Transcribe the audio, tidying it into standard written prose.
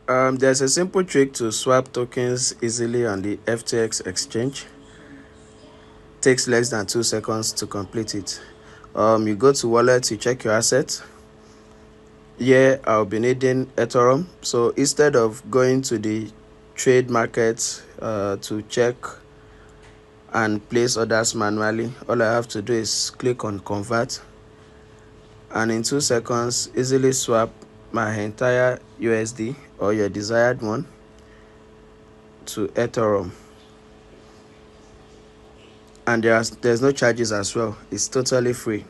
There's a simple trick to swap tokens easily on the FTX exchange. Takes less than 2 seconds to complete it. You go to wallet, you check your assets. Here I'll be needing Ethereum. So instead of going to the trade market to check and place orders manually, all I have to do is click on convert, and in 2 seconds easily swap my entire USD or your desired one to Ethereum. And there's no charges as well. It's totally free.